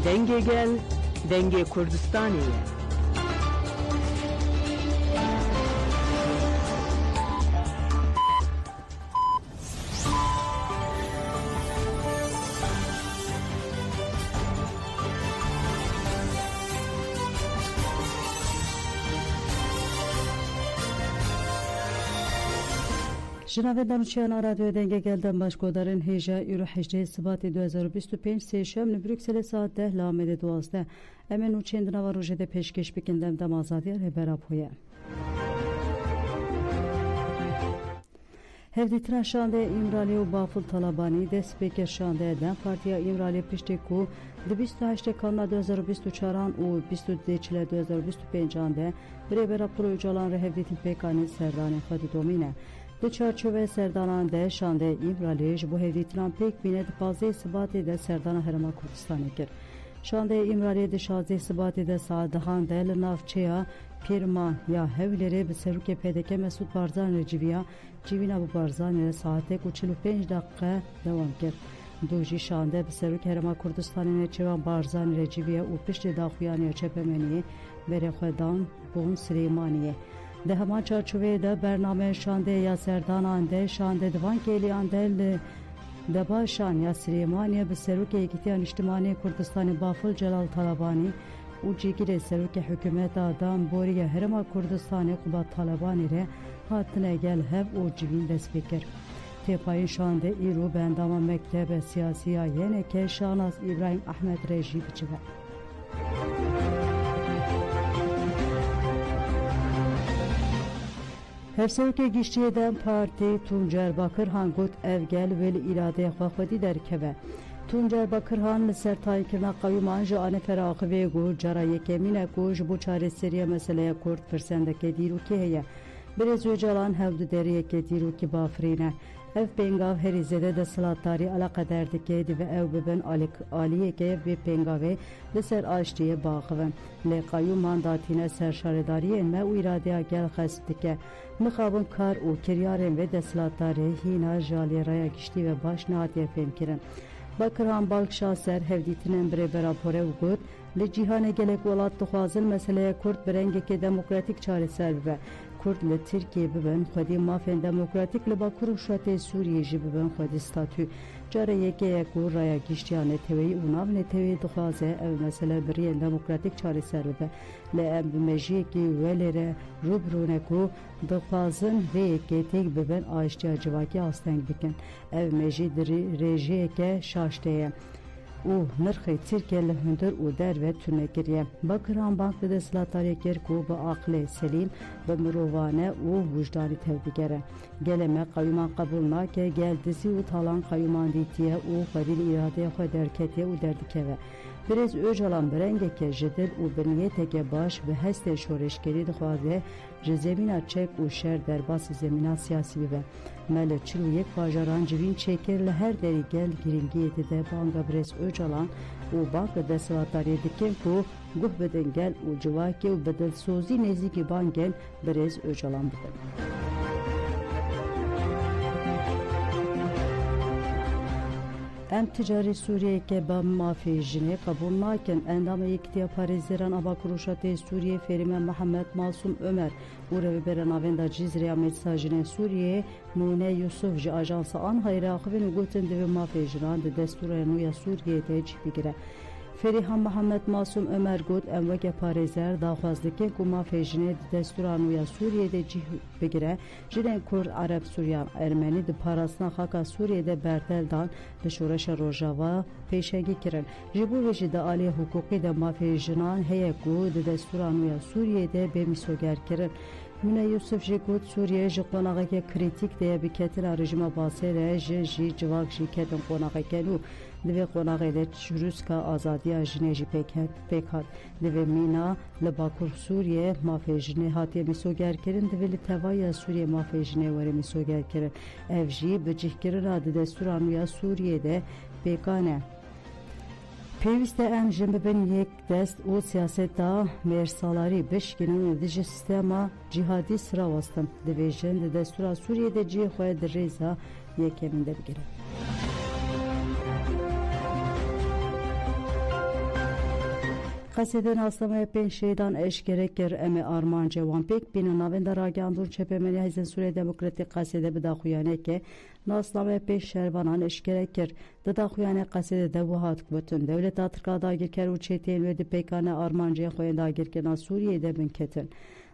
Denge gel, denge Kurdistaniye. جناب دانشیان رادیو دنگه گلدن باشگودارن هیجا ایرو 18 سبات 2025 سیشم بروکسل ساعت 10 لامد 12 امن و چند نوا روژه ده پیشکش بکندم دم آزادی رهبر پویه هفدیتران شانده ایمرالی و بافل طالبانی دست بکر شانده دم پارتیا ایمرالی پشتی کو ده 28 کالما 2024 و 22 چله 2025 ده رهبر پروی جالان ره هفدیتین پیکانی سردان خود دومینه ده چارچوبه سردانان ده شانده ایمرالیش بو هفدیتران پیک بینه ده 15 سباتی ده سردان هرما کردستانی کرد شانده ایمرالی ده 16 سباتی ده ساعت دهان ده لنافچه پیرمان یا هویلری به سروک پیدک مسعود بارزان رجویا جیوینا بو بارزان ساعت 45 دقیقه دوام کرد دوجی شانده به سروک هرما کردستانی نچوان بارزان رجویا و پشت داخویانی چپمنی بره خودان بون سلیمانیه ده همان چارچوبه ده برنامه شانده یا سردانان ده شانده دوان کلیان ده دباشان یا سلیمانیه به سروک یکیتیان اجتماعی کردستان بافل جلال طالبانی و جیگیر سروک حکومت آدم بوری هرما کردستان قبا طالبانی ره هاتنه گل هف و جوین دست بکر تیپای شانده ایرو به اندام مکتب سیاسی یعنی که شاناز ابراهیم احمد رژی بچوه هفسوک گیشتی دم پارتی تونجر باکر هنگوت evgel veli irade خواهدی در کبه تونجر باکر هان لسر تاین کرنا قویمان جان فراخ ویگو جرای کمینه گوش بو چاره سریه مسئله کرد فرسنده که دیرو که هیه برزوی جلان هفدو دریه که دیرو که بافرینه اف پینگاو هری زده ده سلاتاری علاقه درده که دی و او ببن آلیه که بی پینگاوه لسر آشتیه باقوه لقایو مانداتینه سرشارداریه ما و اراده گل خسته که مخابن کار و کریارن و ده سلاتاری هینا جالی رای گشتی و باش نهاتیه فهم کرن بکران بالک شاسر هفدیتنن بره براپوره و گود لجیهان گلک ولات دخوازن مسئله کرد برنگه که دموکراتیک چاره سر ببه کرد لترکیه ببن خودی مافین دموکراتیک لبا کروشات سوریه جی ببن خودی ستاتو جاره یکی یکو رای گیشتیان نتوی اونام نتوی دخوازه او مسئله بری دموکراتیک چاره سر ببه لعب مجیه که ولیره روبرونکو دخوازن و یکی تیک ببن آشتیا جواکی آستنگ بکن او مجی رژیه که شاشته او نرخی ترکیه لهندر او در و تونگریه بکران بانک ده سلاتاری کرکو با عقل سلیم و مروانه او وجدانی تودیگره گلمه قیومان قبول ناکه گل دزی و تالان قیومان دیتیه او قبیل اراده خود درکتیه و دردکوه برز اوجالان برنگه که جدل و بنیته که باش به هست شورشگری دخوازه جزمین چک و شر در باس زمینه سیاسی ببه مل چلو یک باجاران جوین چکر لهر دری گل گرینگی ده بانگا برز اوجالان و بانک دستواتاری دکن که گوه بدن گل و جواکی و بدل سوزی نزیکی بانگن برز اوجالان بدن ام تجاری سوریه که با مافی جنه قبول ناکن اندام یکتیا پاریزیران آبا کروشات سوریه فریمه محمد معصوم عمر و رو برناویندا جزیره مساجین سوریه نونه یوسف جی آژانس آنهای راقبین و گوتن دو مافی جنان ده دستور نویا سوریه تیجی بگیره فریحان محمد معصوم عمر گوت اموک پاریزر داخوازده که گما فیجنه دستورانو یا سوریه ده جیه بگیره جنه کرد عرب سوریان ارمنی ده پاراسنا خاکا سوریه ده برتل دان به شورش روژاوا پیشنگی کرن جبو وجه ده آلی حقوقی ده ما فیجنان هیا گو ده دستورانو یا سوریه ده به میسوگر کرن Mine Yusuf ji got Suriye ji qonaqeke kritik de biketila rejima basere ji civak ji ketin qonaqeke nu divê qonaqê de çirûska azadiya jinê jî pêk hat divê mîna li Bakur Suriye mafê jinê hatiye mîsogerkirin divê li tevaya Suriye mafê jinê were mîsogerkirin ev jî bi cihkirina di destûra nû ya Suriye'de pêkane Peviste em jin bibin yek dest û siyaseta mêrsalarî bişkinin û di ji sistema cihadî sıra wastin divê jin di destûra Sûriyeyê de cihê xwe di rêza yekemîn de bigirin. Qaseden aslamaya pen şeydan eşkere ker eme armance wan pek bina navenda ragandur çepemeni Hizben Suriye Demokratik qasede bida xuyane ke naslamaya pen şervanan eşkere ker da xuyane qasede de vuhat bütün devlet atırka dagir ker u çetin ve de pekane armance xoyen dagir ker Suriye'de bin ketin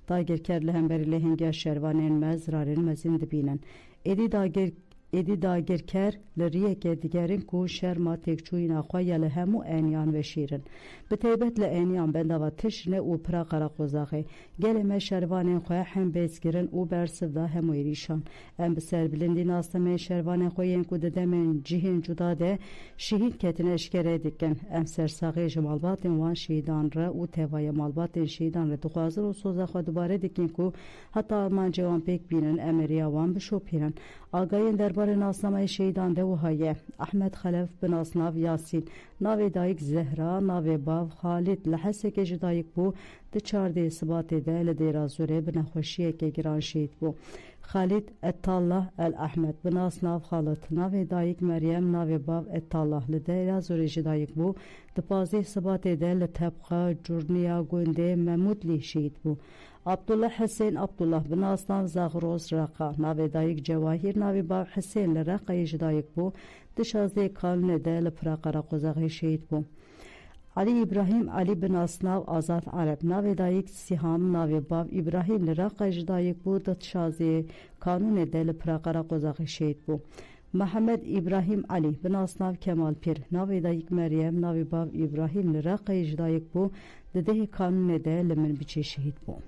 dagir ker lehemberi lehenga şervanen mezrarin mezin dibinen edi dagir ker leriye ke digerin ku şerma tekçuyina xoya lehemu enyan ve şirin بتیبت لعنیان بندوا تشنه او پرا قراقوزاخه گله ما شروانن خو هم بسگرن او برسدا هم ایریشان ام بسر بلندی ناسمه شروانن خو ین کو ددمن جهین جدا ده شهید کتن اشکره دکن ام سرساقه جمالبات وان شیدان را او توای مالبات شیدان را دخوازر و سوزا خو دوباره دکن کو حتی آلمان جوان پک بینن امریا وان بشو پیرن آگاین دربار ناسنامه شیدان ده وهایه احمد خلف بن اصناف یاسین ناوی دایک زهرا ناوی باو خالد لحسه که جدایک بو ده چارده اثبات ده لدیرا زوره بنخوشیه که گران شید بو خالد اتالله الاحمد بن اصناف خالد ناوی دایک مریم ناوی باو اتالله لدیرا زوره جدایک بو ده پازه اثبات ده لطبقه جورنیا گونده ممود لی شید بو عبدالله حسین عبدالله بن اصناف زاغروز رقا ناوی دایک جواهیر ناوی باو حسین لرقه جدایک بو ده شازده کالونه ده لپرا قراقوزاقه شید بو Ali İbrahim Ali bin Asnav Azat Arab nave dayik Siham nave bav İbrahim lira qajdayik bu da şazi kanun edel praqara qozaqi şehit bu Muhammed İbrahim Ali bin Asnav Kemal Pir nave dayik Meryem nave bav İbrahim lira qajdayik bu de kanun edel min biçe şehit bu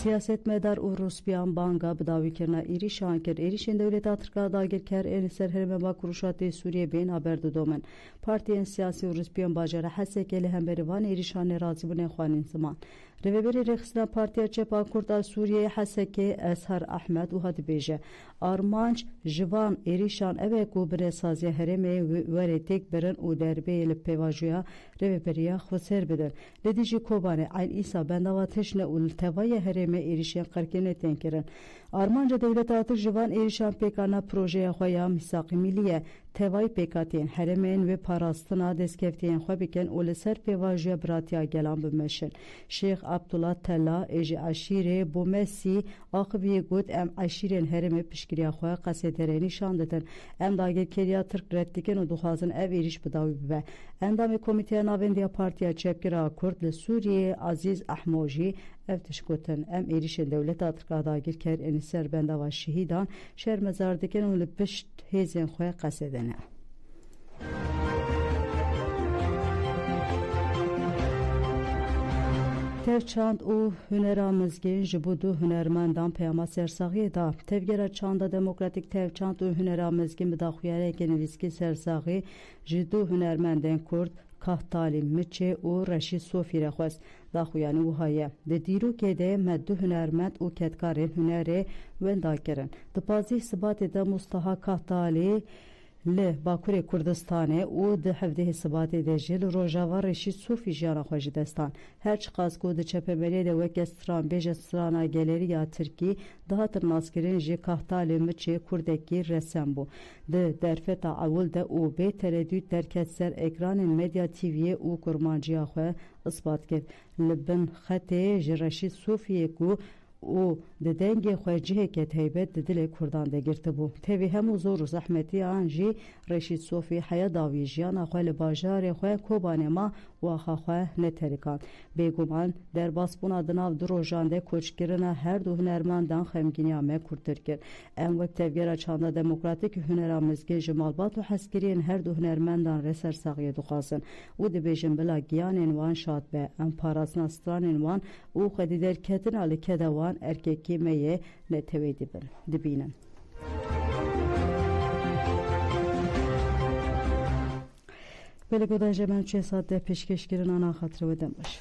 Siyasetmedar u Ruspiyan Banga bıdavi kirna İrişan kir İrişin devlet Atırka dagir ker el serherme bakuruşatı Suriye beyin haber domen partiyen siyasi u Ruspiyan bajara hasekeli hemberi van İrişan razı bune xwanin zaman Reveberi Reksina Partiya Çepa Kurda Suriye haseke Eshar Ahmed u hadi beje Armanç Jivan İrişan eve ku bire saziye hereme vere tek beren u derbe ile pevajuya Reveberiya xweser beder Ledici Kobane Ayn İsa bendava teşne ul tevaya hereme İrişan qarkene tenkiren Armanca devlet atır Jivan İrişan pekana projeye xoya misaqi milliye tevay pekatin heremen ve parastına deskeftiyen xwebiken ul ser pevajuya bratiya gelan bimeşin Şeyh Abdullah Tella eji aşire bu mesi akıbiye gut em aşiren hereme pişkiriya xoya qasedereni nişan deden em dagir keriya Türk reddiken u duxazın ev eriş bidavi bibe endame komiteya navendiya partiya çepkira Kurd li Suriye Aziz Ahmoji ev tişkoten em erişin devlet Atırka dagir ker eniser bendava şehidan şer mezardiken u li pişt hezen xoya qasedene Tevçand u hüneramizgin jibudu hünermendan peyama sersağı da tevgera çanda demokratik tevçand u hüneramizgin bidaxuyare genviski sersağı jidu hünermenden Kurd Kahtalim Miçe u Reşid Sofire xwest daxuyani uhaye de dîro kede meddu hünermend u ketkarên hünere wenda kirin di pazî sibatê de Mustaha Kahtali li Bakurê Kurdistanê û di hevdehê sibatê de jî li Rojava Reşîd Sofî jiyana xwe ji destan her çi qas ku di çepemeliyê de weke stranbêje strana geleriya Tirkî dihatin naskirên jî Kahtalê Miçê Kurdekî resem bû di derfeta ewil de û bê tereddüt derket ser ekranên medya TV'ye û kurmanciya xwe ispat kir li bin xetê ji Reşîd Sofîyê ku û di dengê xwe ciheke heybet di dilê Kurdan de girtibû tevî hemû zor û zehmetiyan jî Reşîd Sofî heya dawî jiyana xwe li bajarê xwe Kobanê ma waxa xwe neterikan bêguman derbasbûna di nav du rojan de koçkirina her du hunermendan xemgîniya me kurtir kir em wek tevgera çanda demokratik hunera mizgê ji malbat û heskiriyên her du hunermendan re sersaxiyê dixwazin û dibêjin bila giyanên wan şad be em parastina stranên wan û xwedî derketina li keda wan erkekî me yê netewê dibînin Belê godan je me çê saat de pêşkêşkirin ana xatirê we demiş